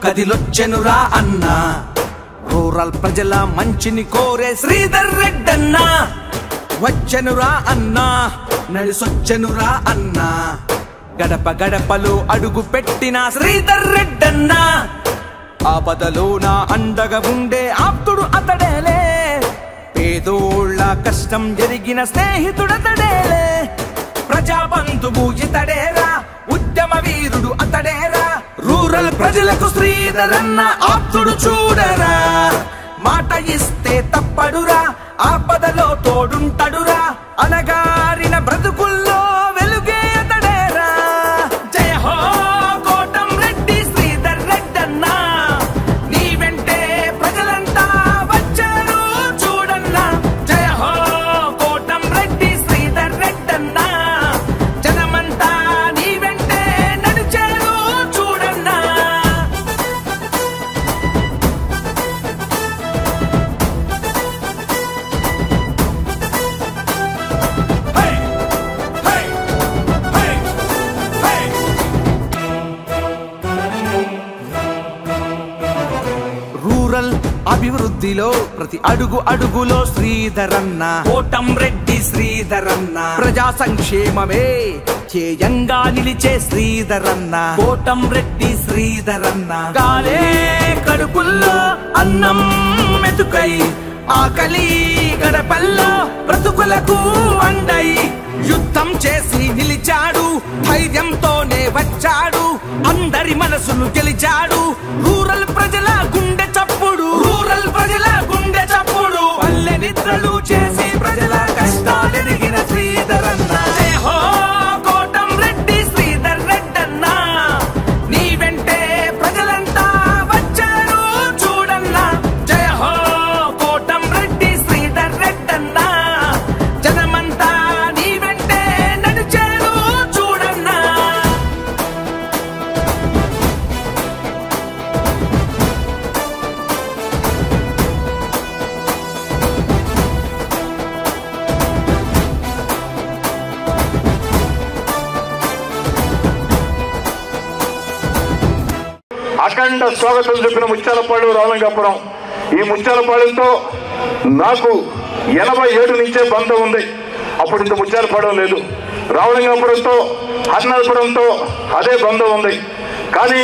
కదిలొచ్చెనురా అన్నా రూరల్ ప్రజల మంచిని కోరే శ్రీధర్ రెడ్డన్నా వచ్చెనురా అన్నా నడిసొచ్చెనురా అన్నా గడప గడపలు అడుగు పెట్టిన శ్రీధర్ రెడ్డన్నా ఆపదలో నా అండగా ఉండే ఆప్తుడు అతడేలే పేదోళ్ళ కష్టం జరిగిన స్నేహితుడతడేలే ప్రజాబంధువు ఇతడేరా ఉద్యమ వీరుడు అతడేరా రూరల్ ప్రజలకు శ్రీధర్ అన్న ఆప్తుడు చూడరా మాట ఇస్తే తప్పడురా ఆపదలో తోడుంటడురా అనగారిన బ్రతుకుల్లో వెలుగే అతడేరా జయ హో కోటం రెడ్డి శ్రీధర్ రెడ్డన్నా నీ వెంటే ప్రజలంతా వచ్చారు చూడన్నా జయ హో కోటం రెడ్డి శ్రీధర్ రెడ్డన్నా జనమంతా నీ వెంటే నడిచారు చూడన్నా రూరల్ అభివృద్ధిలో ప్రతి అడుగు అడుగులో శ్రీధరన్న కోటం రెడ్డి శ్రీధరన్న ప్రజా సంక్షేమమే ధ్యేయంగా నిలిచే శ్రీధరన్న కోటం రెడ్డి శ్రీధరన్న కాలే కడుపుల్లో అన్నం మెతుకై ఆకలి గడపల్లో బ్రతుకులకు అండై యుద్ధం చేసి నిలిచాడు ధైర్యంతోనే వచ్చాడు అందరి మనసును గెలిచాడు రూరల్ ప్రజల గుండె చప్పుడు రూరల్ ప్రజల గుండె చప్పుడు పల్లె నిద్రలు చేసి ప్రజల కష్టాలెరిగిన శ్రీధరన్న జయ హో కోటం రెడ్డి శ్రీధర్ రెడ్డన్నా నీ వెంటే ప్రజలంతా వచ్చారు చూడన్నా జయ హో కోటం రెడ్డి శ్రీధర్ రెడ్డన్నా జనమంతా నీ వెంటే నడిచారు చూడన్నా అఖండ స్వాగతం చెప్పిన ముత్యాలపాడు రామలింగాపురం ఈ ముత్యాలపాడుతో నాకు 87 నుంచే బంధం ఉంది అప్పుడు ఇంత ముత్యాలపాడు లేదు రామలింగాపురంతో హర్నాపురంతో అదే బంధం ఉంది కానీ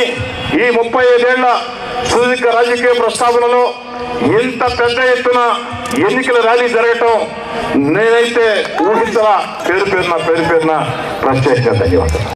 ఈ 35 ఏళ్ల సుదీర్ఘ రాజకీయ ప్రస్తావనలో ఇంత పెద్ద ఎత్తున ఎన్నికల ర్యాలీ జరగటం నేనైతే ఊహించలా పేరు పేరున ప్రత్యేకంగా ధన్యవాదాలు.